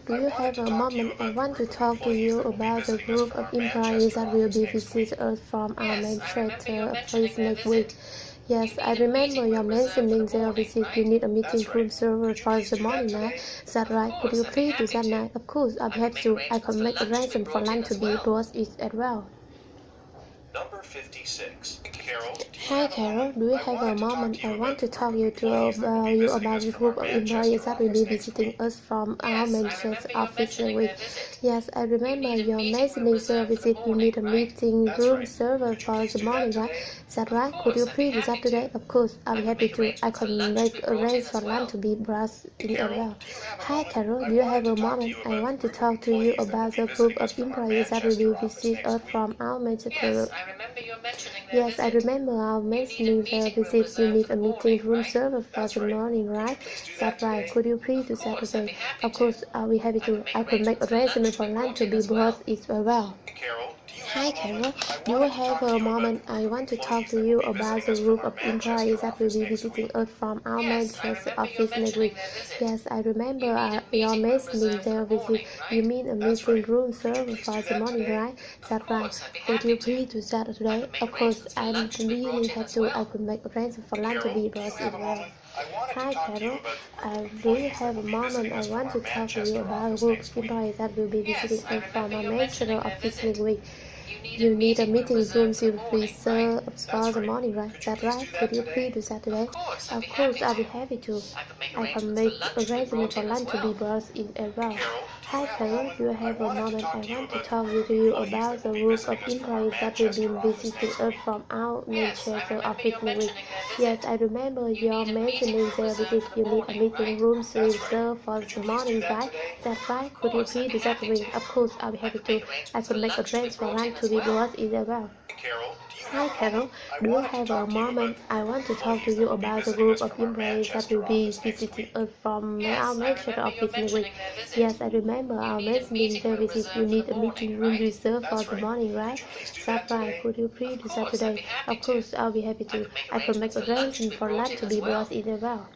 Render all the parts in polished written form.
do you have a moment? I want to talk to you about the group of employees that will be visiting us from our Manchester office next week. Yes, I remember you mentioning their visit. You need a meeting room server for the morning, right? Is that right? Could you please do that now? Of course, I'm happy to. I can make arrangements for lunch to be brought in as well. Number 56. Carol, Hi Carol, do you have a moment? I want to talk about the group of employees that will be visiting us from our Manchester office next week. Yes, I remember your mentioning their visit. You need a meeting room server for the morning, right? Is that right? Could you please do that today? Of course, I'll be happy to. I can make arrangements for lunch to be brought in as well. Hi Carol, do you have a moment? I want to talk to you about the group of employees that will be visiting us from our Manchester. Yes, I remember our mentioning the visit. You need a meeting room server for the morning, right? Is that right? Could you please do that today? Of course, I'll be happy to. I could make arrangements for lunch to be brought in as well. Hi Carol, do you have a moment? I want to talk to you about the group of employees that will be visiting us from our Manchester office next week. Yes, I remember your mentioning their visit. You mean a meeting room server for the morning, right? Is that right? Could you please do that today? Of course, I'm really happy to. I could make arrangements for lunch to be brought in as well. Hi Carol, do you have a moment? I want to talk to you about a group of employees that will be visiting us from our Manchester office next week. You need a meeting room service for the morning, right? Is that right? Could you please do that today? Of course, I'll be happy to. I can make arrangements for lunch to be brought in as well. Hi Carol, do you have a moment? I want to talk to you about the group of employees that will be visiting us from our Manchester office next week. Yes, I remember your mentioning their visit. You need a meeting room reserved for the morning, right? Is that right? Could you please do that today? Of course, I'll be happy to. I can make arrangements for lunch to be brought in as well. Hi Carol, do you have a moment? I want to talk to you about the group of employees that will be visiting us from our Manchester office next week. Yes, I remember our mentioning their visit. You need a meeting room reserved for the morning, right? Is that right? Could you please do that today? Of course, I'll be happy to. I can make arrangements for lunch to be brought in as well.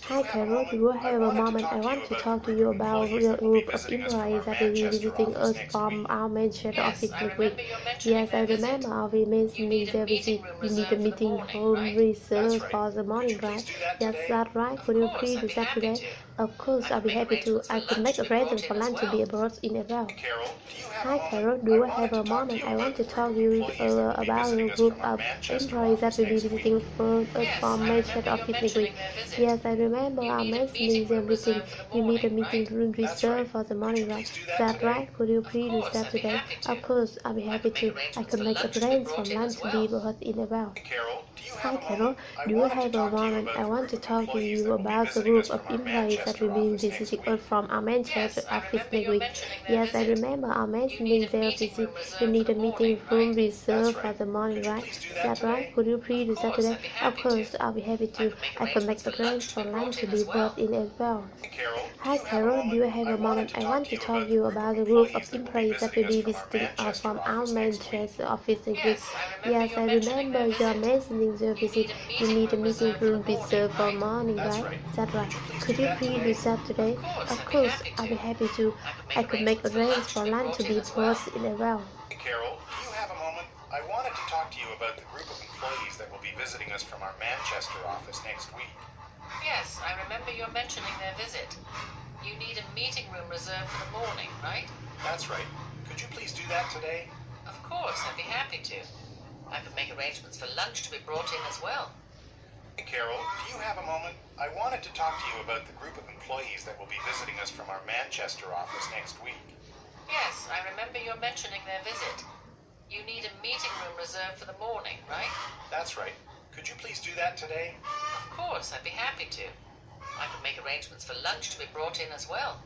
Hi Carol, do you have a moment? I want to talk to you about the group of employees that will be visiting us from our Manchester office next week. Yes, I remember our mentioning their visit. You need a meeting room reserved for the morning, right? Yes, that's right. Could you please do that today? Of course, I'll be happy to. I could make arrangements for lunch to be brought in as well. Hi Carol, do you have a moment? I want to talk to you about the group of employees that will be visiting us from Manchester office next week. Yes, I remember our mentioning their visit. You need a meeting room reserved for the morning, right? Is that right? Could you please do that today? Of course, I'll be happy to. I can make arrangements for lunch to be brought in as well. Hi Carol, do you have a moment? I want to talk to you about the group of employees that will be visiting us from our Manchester office next week. Yes, I remember our mentioning their visit. You need a meeting room reserved for the morning, right? Is that right? Could you please do that today? Of course, I'll be happy to. I can make arrangements for lunch to be brought in as well. Hi Carol, do you have a moment? I want to talk to you about the group of employees that will be visiting us from our Manchester office next week. Yes, I remember your mentioning their visit. You need a meeting room reserved for morning, right? Is that right? Could you please do that today? Of course, I'll be happy to. I could make arrangements for lunch to be brought in as well. Carol, do you have a moment? I wanted to talk to you about the group of employees that will be visiting us from our Manchester office next week. Yes, I remember you mentioning their visit. You need a meeting room reserved for the morning, right? That's right. Could you please do that today? Of course, I'd be happy to. I could make arrangements for lunch to be brought in as well. Carol, do you have a moment? I wanted to talk to you about the group of employees that will be visiting us from our Manchester office next week. Yes, I remember you mentioning their visit. You need a meeting room reserved for the morning, right? That's right. Could you please do that today? Of course, I'd be happy to. I could make arrangements for lunch to be brought in as well.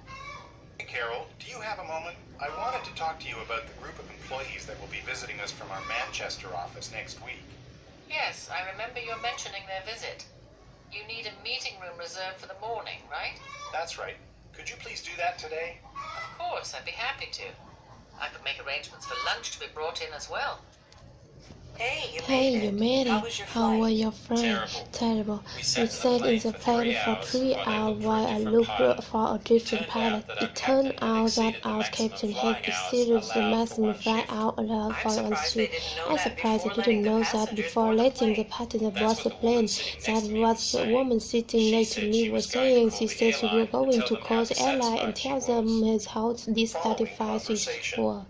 Carol, do you have a moment? I wanted to talk to you about the group of employees that will be visiting us from our Manchester office next week. Yes, I remember you mentioning their visit. You need a meeting room reserved for the morning, right? That's right. Could you please do that today? Of course, I'd be happy to. I could make arrangements for lunch to be brought in as well. Hey, you made it. How were your friends? Terrible. We sat in the plane for 3 hours while I looked for a different pilot. It turned out that our captain had exceeded the maximum flight hour allowed for one ship. I'm surprised I didn't know that before letting the passenger board the plane. That was the woman sitting next to me was saying. She said she was going to call the airline and tell them how this satisfies for.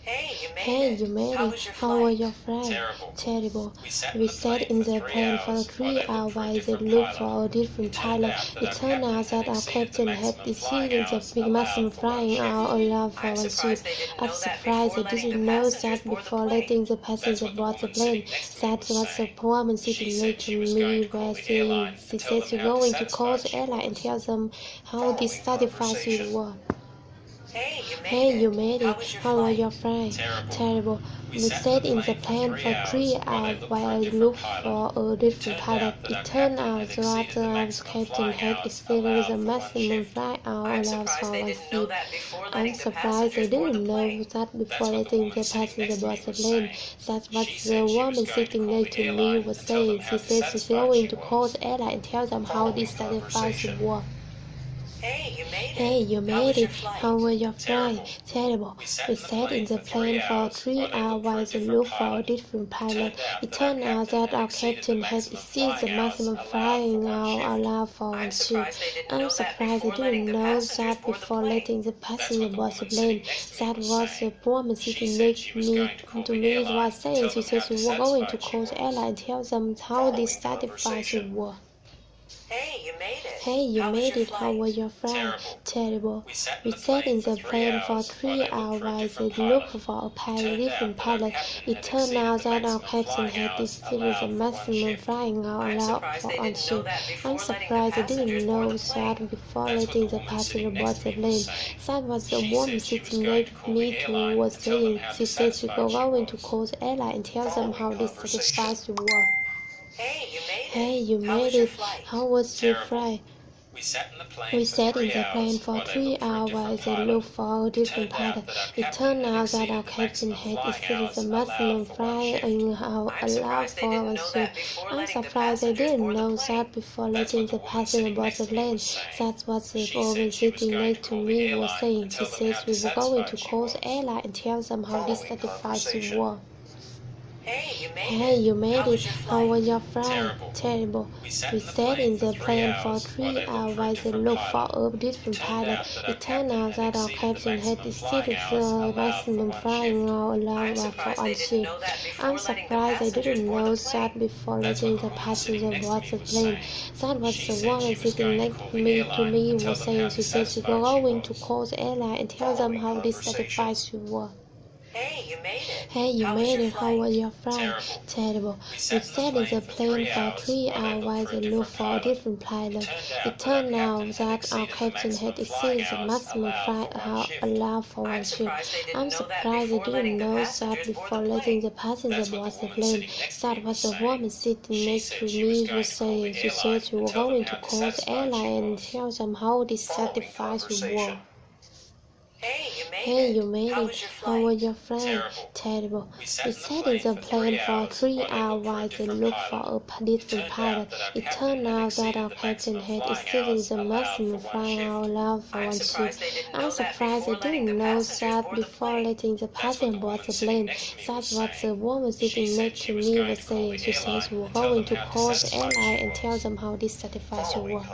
Hey, you made it. How was your flight? Terrible. We sat in the plane for 3 hours while they looked for a different pilot. It turned out that our captain had exceeded the maximum flying hour allowed for one ship. I'm surprised I didn't know that before letting the passenger board the plane. That was the woman sitting next to me was saying. She said she was going to call the airline and tell them how dissatisfied you were. Hey, you made it. How was your flight? Terrible. We sat in the plane for 3 hours while I looked for a different pilot. It turned out that our captain had exceeded the maximum flight hour allowed for one ship. I'm surprised I didn't know that before letting the passenger board the plane. That was the woman sitting next to me was saying. She said she's going to call the airline and tell them how dissatisfied she was. Hey, you made it. How was your flight? Terrible. We sat in the plane for 3 hours while they looked for a different pilot. It turned out that our captain had exceeded the maximum flying hour allowed for one ship. I'm surprised I didn't know that before letting the passenger board the plane. That was the woman sitting next to me was saying. She said she was going to call the airline and tell them how dissatisfied she was. Hey, you made it. How was your flight? Terrible. We sat in the plane for 3 hours while they looked for a different pilot. It turned out that our captain had exceeded the maximum flying hour allowed for one ship. I'm surprised I didn't know that before letting the passenger board the plane. That was the woman sitting next to me was saying. She said she was going to call the airline and tell them how dissatisfied she was. Hey, you made it. How was your flight? We sat in the plane for 3 hours while they looked for a different pilot. It turned out that our captain had exceeded the maximum flying hour allowed for one ship. I'm surprised I didn't know that before letting the passenger board the plane. That was the woman sitting next to me was saying. She said we were going to call the airline and tell them how dissatisfied she was. Hey, you made it. How was your flight? Terrible. We sat in the plane for 3 hours while they looked for a different pilot. It turned out that our captain had exceeded the maximum flying hour allowed for one ship. I'm surprised I didn't know that before letting the passenger board the plane. That was the woman sitting next to me was saying. She said she was going to call the airline and tell them how dissatisfied she was. Hey, you made it. How was your flight? Terrible. We sat in the plane for 3 hours while they looked for a different pilot. It turned out that our captain had exceeded the maximum flight hour allowed for one ship. I'm surprised I didn't know that before letting the passenger board the plane. That was the woman sitting next to me was saying. She said she was going to call the airline and tell them how dissatisfied she was. Hey, you made it. How was your flight? Terrible. We sat in the plane for 3 hours while they looked for a different pilot. It turned out that our captain had exceeded the maximum flying hour allowed for one ship. I'm surprised I didn't know that before letting the passenger board the plane. That was the woman sitting next to me was saying. She said she was going to call the airline and tell them how dissatisfied she was.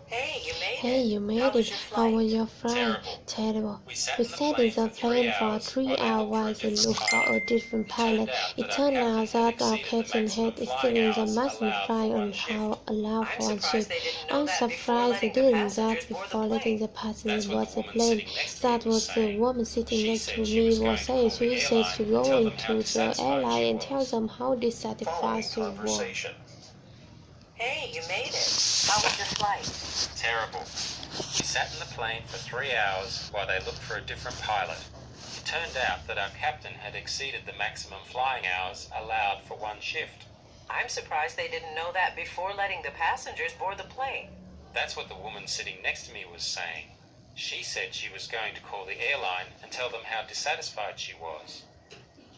Hey, you made it. How was your flight? Terrible. We sat in the plane for 3 hours while they looked for a different pilot. It turned out that our captain had exceeded the maximum flying hour allowed for one ship. I'm surprised I didn't know that before letting the passenger board the plane. That was the woman sitting next to me was saying. She said she was going to the airline and tell them how dissatisfied she was. Hey, you made it. How was your flight? Terrible. We sat in the plane for 3 hours while they looked for a different pilot. It turned out that our captain had exceeded the maximum flying hours allowed for one shift. I'm surprised they didn't know that before letting the passengers board the plane. That's what the woman sitting next to me was saying. She said she was going to call the airline and tell them how dissatisfied she was.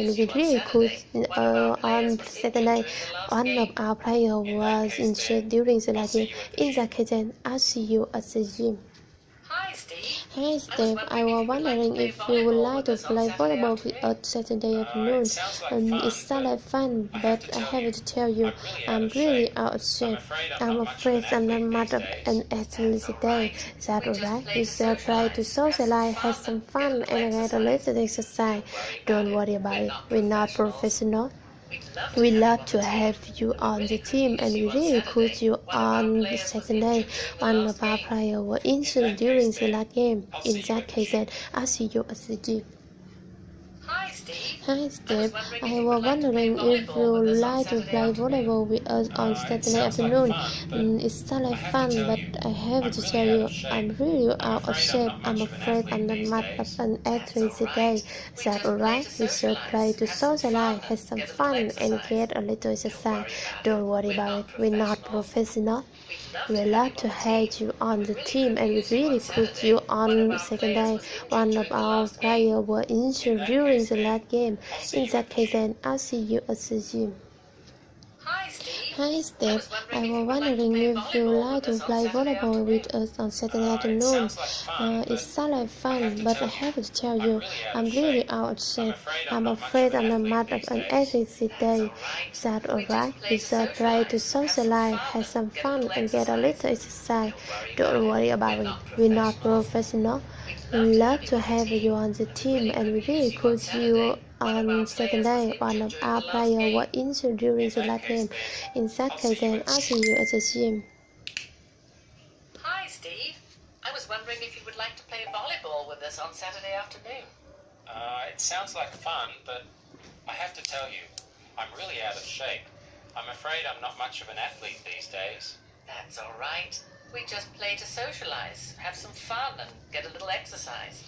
and we really could. On Saturday, one of our players was injured during the last game. In that case, I'll see you at the gym. Hi, Steve. Hi Steve, I was wondering if you would like to play volleyball on Saturday afternoon. It sounds like fun, but I have to tell you, I'm really out of shape. I'm afraid I'm not much of an athlete today. Is that alright? You should try to socialize, have some fun, and get a little exercise. Don't worry about it. We're not professional. We love to have you on the team, and we really put you on the second day. One of our players was injured during the last game. In that case, then I'll see you at the gym. Hi, Steve. Hi, Steve. I was wondering if you'd like to play volleyball with us on Saturday afternoon. It sounds like fun, but I have to tell you, I'm really out of shape. I'm afraid I'm not much of an athlete today. Is that alright? We should play to socialize, have some fun, and get a little exercise. Don't worry about it. We're not professional. We love to have you on the team, and we really put you on second day. One of our players was injured during the last game. In that case, then I'll see you at the gym. Hi, Steve. I was wondering if you'd like to play volleyball with us on Saturday afternoon. It sounds like fun, but I have to tell you, I'm really out of shape. I'm afraid I'm not much of an athlete today. Is that alright? We should play to socialize, have some fun, and get a little exercise. Don't worry about it. We're not professional. We love to have you on the team, and we really put you on second day. One of our players was injured during the last game. In that case, then I'll see you at the gym. Hi, Steve. I was wondering if you would like to play volleyball with us on Saturday afternoon. It sounds like fun, but I have to tell you, I'm really out of shape. I'm afraid I'm not much of an athlete these days. That's all right. We just play to socialize, have some fun, and get a little exercise.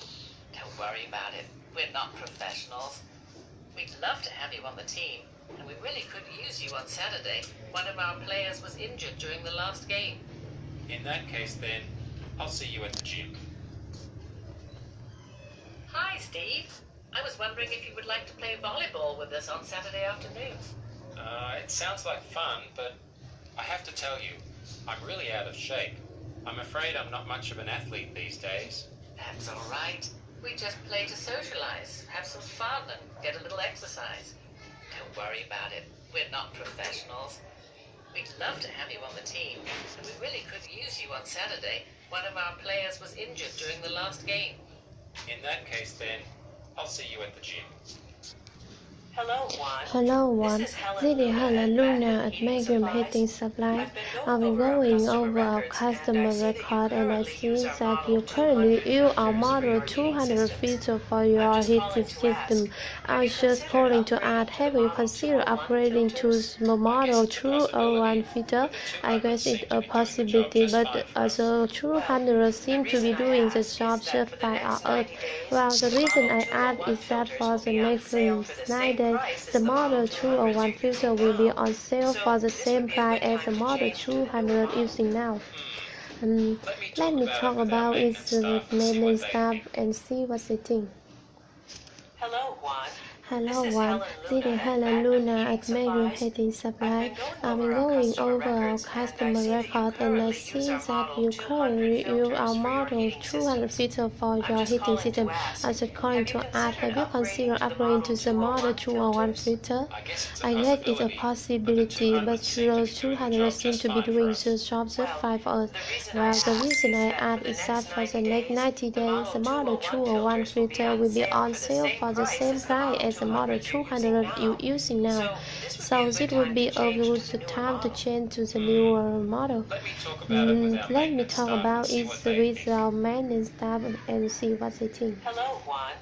Don't worry about it. We're not professionals. We'd love to have you on the team, and we really could use you on Saturday. One of our players was injured during the last game. In that case, then, I'll see you at the gym. Hi, Steve. I was wondering if you would like to play volleyball with us on Saturday afternoon. It sounds like fun, but I have to tell you, I'm really out of shape. I'm afraid I'm not much of an athlete these days. That's all right. We just play to socialize, have some fun, and get a little exercise. Don't worry about it. We're not professionals. We'd love to have you on the team, and we really could use you on Saturday. One of our players was injured during the last game. In that case, then, I'll see you at the gym. Hello, Juan. This is Helen Luna at Medium Heating Supply. I've been going over our customer record, and I see that you currently use our model 200 filter for your heating system. I was just calling to ask, have you considered upgrading to the model 201 filter? I guess it's a possibility, but the 200 seem to be doing the job just by our earth. Well, the reason I ask is that for the next 9 days, the model 201 filter will be on sale for the same price as the model 200 using now. Let me talk about it with maintenance staff and see what they think. Hello, Juan. Hello, Juan. This is Helen Luna at Medium Heating Supply. I've been going over our customer record, and I see that you currently use our model 200 filter for your heating system. I was calling to ask, have you considered upgrading to the model 201 filter? I guess it's a possibility, but the 200 seem to be doing the job just fine for us. Well, the reason I ask is that for the next 90 days, the model 201 filter will be on sale for the same price as the model 200 you're using now. So it would be a good time to change to the newer model. Let me talk about it with our maintenance staff and see what they think. Hello, Juan.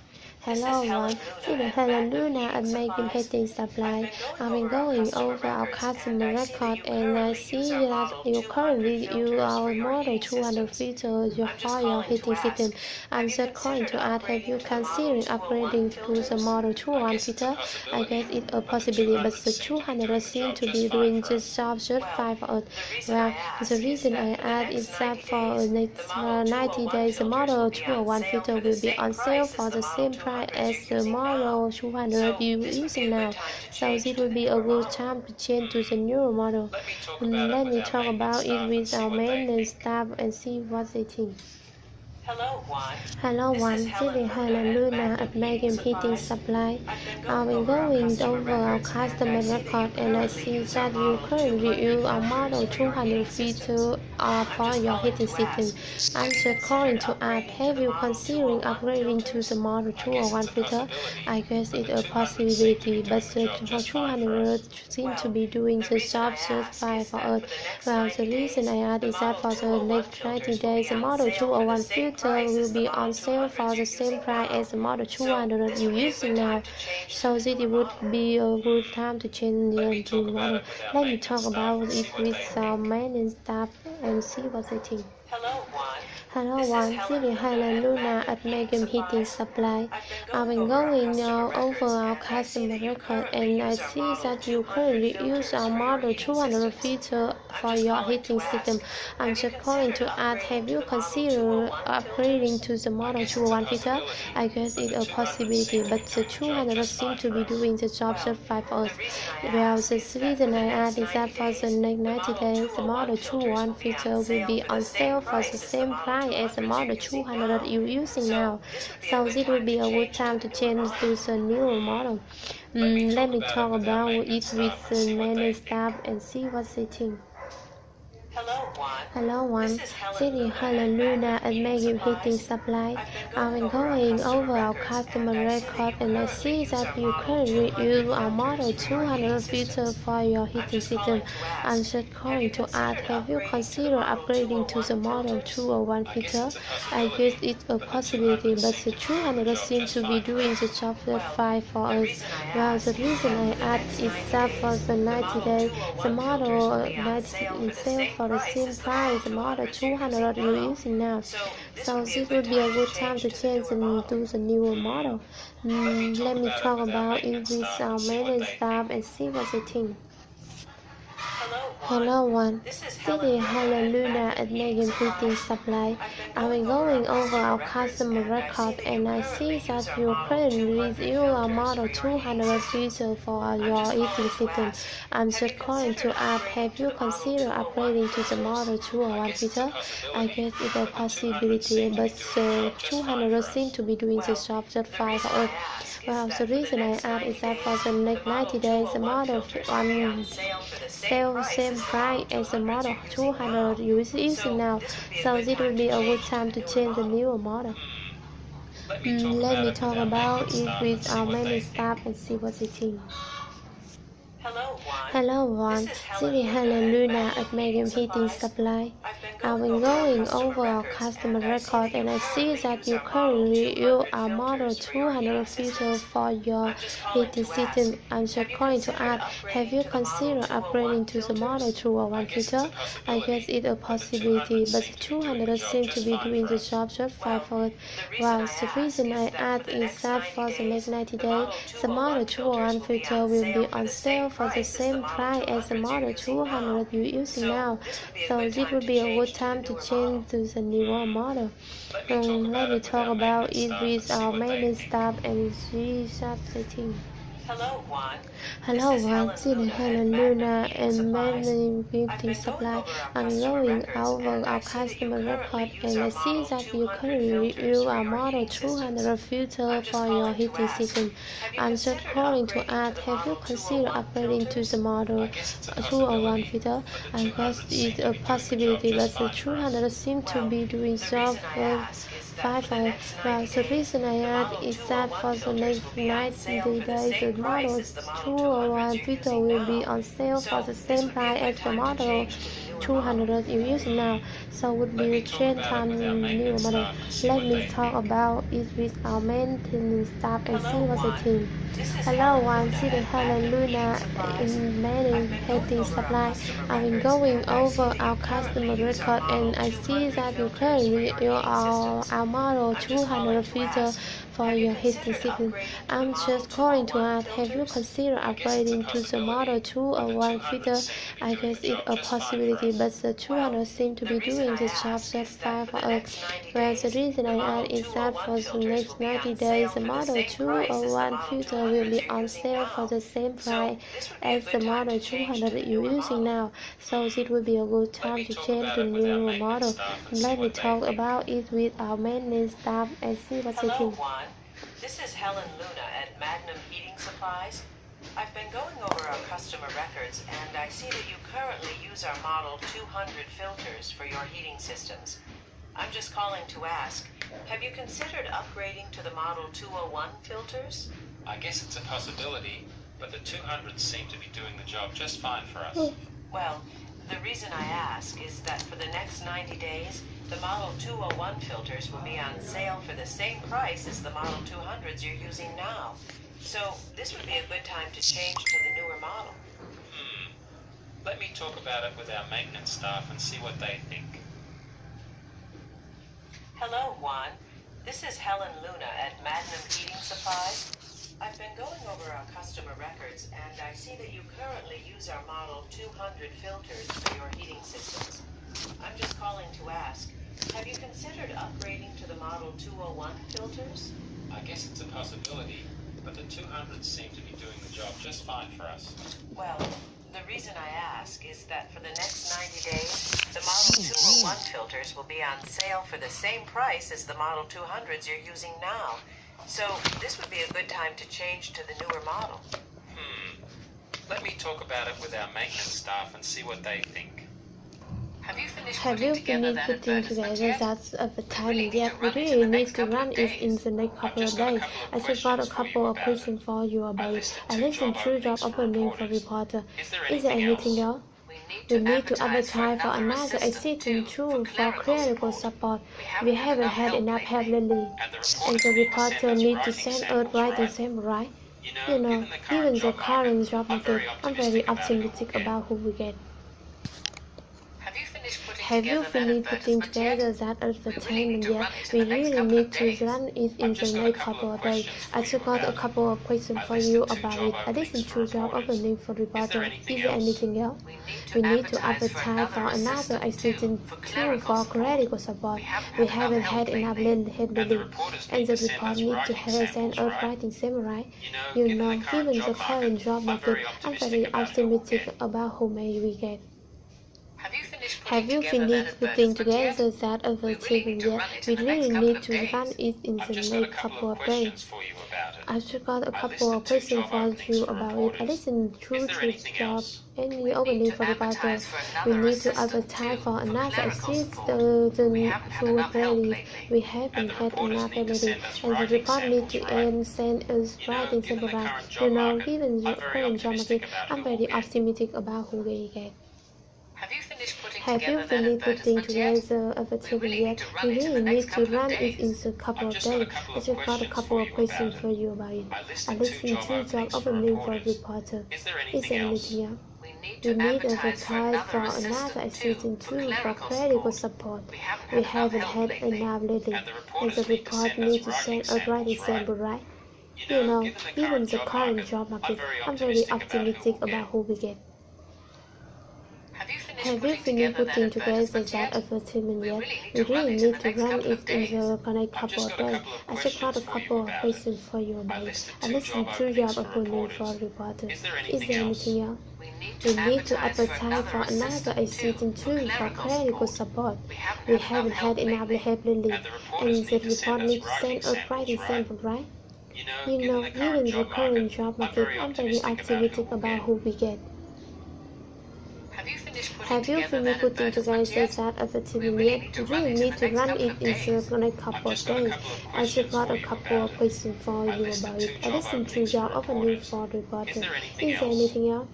Hello, Juan. This is Helen Luna at Medium Heating Supply. I've been going over our customer record, and I see that you currently use our model 200 filter for your heating system. I'm just calling to ask, have you considered upgrading to the model 201 filter? I guess it's a possibility, but the 200 seem to be doing this job just fine for us. Well, the reason I add is that for the next 90 days, the model 201 filter will be on sale for the same price as the model 200 you're using now. So it will be a good time to change to the newer model. Let me talk about it with our maintenance staff and see what they think. Hello one, this is Helen Luna at Medium Heating Supply. I've been going over our customer record and I see that you currently use our model 200 feature for your heating system. I'm just calling to ask, have you considering upgrading to the model 201 filter? I guess it's a possibility, but the 200 seem to be doing the job just fine for us. Well, the reason I add is that for the next 90 days, the model 201 filter will be on sale for the same price as the model 200 you're using now. So this would be a good time to change the new model. Let me talk about it with our maintenance staff and see what they think. Hello one, this is Helen Luna at Medium Heating Supply. I've been going over our customer record and I see that you currently use our model 200 feature for your heating system. I'm just calling to ask, have you considered upgrading to the model 201 feature? I guess it's a possibility, but the 200 seem to be doing the job just fine for us. Well, the reason I add is that for the next 90 days, the model 201 feature will be on sale for the same price as the model 200 you're using now. So this will be a good time to change to the newer model. Let me talk about it with the maintenance staff and see what they think. Hello one, this is Helen Luna at Medium Heating Supply. I've been going over our customer record and I see that you currently use our model 200 filter for your heating system. I'm just calling to ask, have you considered upgrading to the model 201 filter? I guess it's a possibility, but the 200 seems to be doing the job just fine for us. Well, the reason I add is that for the 90 days, the model 90 in sale for the same price the model 200 you're using now. So this would be a good time to change to the newer model. Let me talk about it with our maintenance staff and see what they think. Hello one, this is Helen Luna at Medium Heating Supply. I've been going over our customer record and I see that you currently use our model 200 feature for your heating system. I'm just calling to ask, have you considered upgrading to the model 201 feature? I guess it's a possibility, but the 200 seem to be doing the job just fine for us. Well, the reason I add is that for the next 90 days, the model on sale same price as the model 200 you're using now. So this will be a good time to change the newer model. Let me talk about it with our maintenance staff and see what they think. Hello one, this is Helen Luna at Medium Heating Supply. I've been going over our customer record and I see that you currently use our model 200 feature for your heating system. I'm just calling to ask, have you considered upgrading to the model 201 feature? I guess it's a possibility, but the 200 seems to be doing the job just fine for us. Well, the reason I add is that for the next 90 days, the model 201 feature will be on sale for the same price as the model 200 you're using now. So this will be a good time to change to the newer model. Let me talk about it with our maintenance staff and see what they think. Hello one, this is Helen Luna and Medium Heating Supply. I'm going over our customer record and I see that you currently use our model 200 filter for your heating system. I'm just calling to ask, have you considered upgrading to the model 201 filter? I guess it's a possibility, but the 200 seem to be doing so well. Well, the reason I add is that for the next 90 days, the model 201 filter will be on sale for the same price as the model 200 you're using now. So would be a trend time new model. Let me talk about it with our maintenance staff and see what they think. Hello one, this is Helen Luna in Medium Heating Supply. I've been going over our customer record and I see that you currently use our model 200 feature for your heating system. I'm just calling to ask, have you considered upgrading to the model 201 filter? I guess it's a possibility, but the 200 seem to be doing the job just fine for us. Well, the reason I add is that for the next 90 days, the Model 201 filter will be on sale for the same price as the Model 200 you're using now. So it will be a good time to change to new model. Let me talk about it with our maintenance staff and see what they Hello, think. Juan. This is Helen Luna at Magnum Heating Supplies. I've been going over our customer records, and I see that you currently use our Model 200 filters for your heating systems. I'm just calling to ask, have you considered upgrading to the Model 201 filters? I guess it's a possibility, but the 200s seem to be doing the job just fine for us. Well, the reason I ask is that for the next 90 days, the Model 201 filters will be on sale for the same price as the Model 200s you're using now. So this would be a good time to change to the newer model. Let me talk about it with our maintenance staff and see what they think. Hello, Juan. This is Helen Luna at Magnum Heating Supplies. I've been going over our customer records, and I see that you currently use our Model 200 filters for your heating systems. I'm just calling to ask, have you considered upgrading to the Model 201 filters? I guess it's a possibility, but the 200s seem to be doing the job just fine for us. Well, the reason I ask is that for the next 90 days, the Model 201 filters will be on sale for the same price as the Model 200s you're using now. So this would be a good time to change to the newer model. Let me talk about it with our maintenance staff and see what they think. Have you finished Have putting you together finished that putting advertisement together yet? that advertisement need yet? to We run it in really the need next to couple run of it in days. the next couple of just got a days. couple of I just got a questions for you couple of about questions for you about it. listed I two listened job to job openings for opening for reporters. reporter. Is there anything else? We need to advertise for another assistant too for clerical support. We haven't had enough help lately. And the reporter need to send us writing sample, right? You know, given the current job market, I'm very optimistic about who we get. Have you finished putting together Have you finished putting together that advertisement yet? We really need to run it in the next couple of days. I just got a couple of questions for you about it. I listened to job opening for reporter. Is there anything else? We need to advertise for another assistant too for clerical support. We haven't had enough help lately. And the report need to have sent us writing sample, right? You know, given the current job market, I'm very optimistic about who may we get. Have you finished putting together that advertisement yet? We really need to run it in the next couple of days. I just got a couple of questions for you about it. I listened to job any opening for reporter. We need to advertise for another assistant to query. We haven't had enough lately, and the report need to send us writing sample, right? You know, given the current job market, I'm very optimistic about who we get. Have you finished putting together advertisement yet? We really need to run it in a couple of days. I just got a couple of questions for you about it. I listened to job opening for reporter. Is there anything else? We need to advertise for another assistant too for clerical support. We haven't had enough lately, and the report needs to send a writing sample, right? You know, given the current job market, I'm very optimistic about who we get. Have you finished putting together that advertisement yet? We really need to run it in the next couple of days. I just got a couple of questions for you about it. I listened to job opening for reporter. Is there anything else? We need to advertise for another assistant too for clerical support. We haven't had enough help lately, and the report needs to send us writing sample, right? You know, given the current job market, I'm very optimistic about who we get. Have you finished putting together that advertisement yet? We really need to run it in the next couple of days. I just got a couple of questions for you about it. I listened to job opening for reporter. Is there anything else?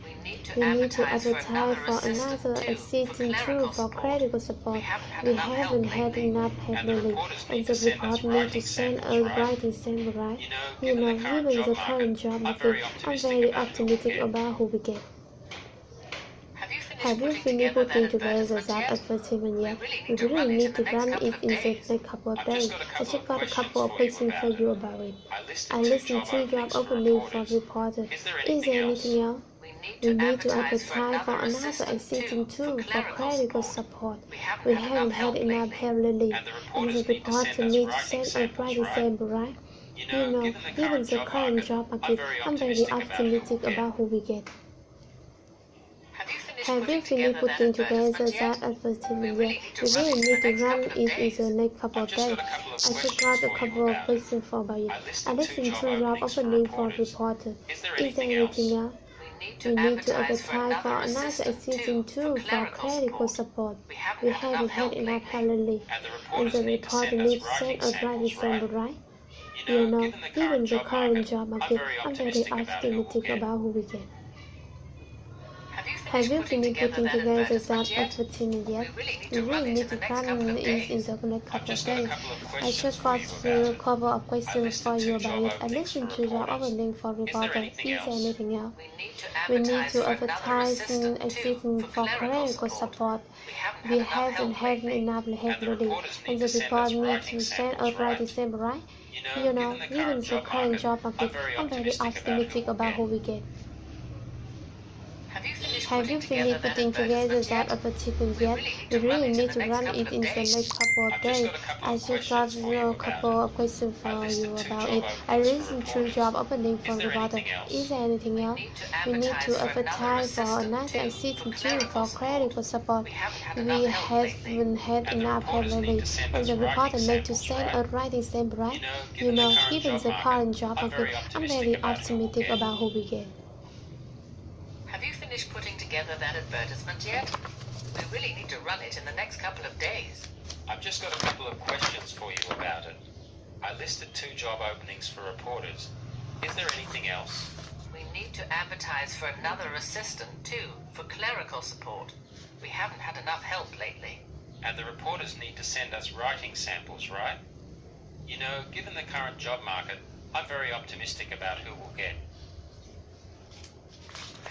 We need to advertise for another assistant too for clerical support. We haven't had enough help lately, and the report needs to send us writing sample, right? You know, given the current job market, I'm very optimistic about who we get. Have you finished putting together that advertisement yet? We really need to run it in the next couple of days. I just got a couple of questions for you about it. I listened to job opening for reporter. Is there anything else? We need to advertise for another existing tool for clerical support. We haven't had enough help lately, and the reporter needs to send a right example, right? You know, given the current job market, I'm very optimistic about who we get. Have you finished putting together that advertisement yet? We really need to run it in the next couple of days. I just got a couple of questions for about you. I listened to job opening for reporter. Is there anything else? We need to advertise for another existing tool for clerical support. We haven't had enough help lately, and the reporter needs to send a right example, right? You know, given the current job market, I'm very optimistic about who we get. Have you finished putting together that advertisement yet? We really need to run it in the next couple of days. I just got through a couple of questions for you about it. I listened to the opening for reporter. Is there anything else? We need to advertise in existing for clerical support. We haven't had enough help lately, and the report needs to send a right example, right? You know, given the current job market, I'm very optimistic about who we get. Have you finished putting together that advertisement yet? We really need to run it in the next couple of days. I just got a couple of questions for you about it. I listened to job opening for reporter. Is there anything else? We need to advertise for another existing tool for clerical support. We haven't had enough help lately, and the reporter needs to send a right example, right? You know, given the current job market, I'm very optimistic about who we get. Have you finished putting together that advertisement yet? We really need to run it in the next couple of days. I've just got a couple of questions for you about it. I listed 2 job openings for reporters. Is there anything else? We need to advertise for another assistant, too, for clerical support. We haven't had enough help lately. And the reporters need to send us writing samples, right? You know, given the current job market, I'm very optimistic about who we'll get.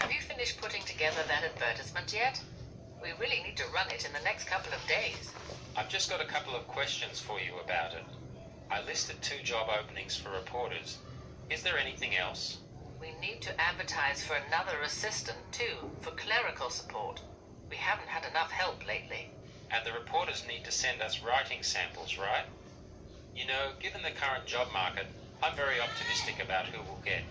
Have you finished putting together that advertisement yet? We really need to run it in the next couple of days. I've just got a couple of questions for you about it. I listed 2 job openings for reporters. Is there anything else? We need to advertise for another assistant, too, for clerical support. We haven't had enough help lately. And the reporters need to send us writing samples, right? You know, given the current job market, I'm very optimistic about who we'll get.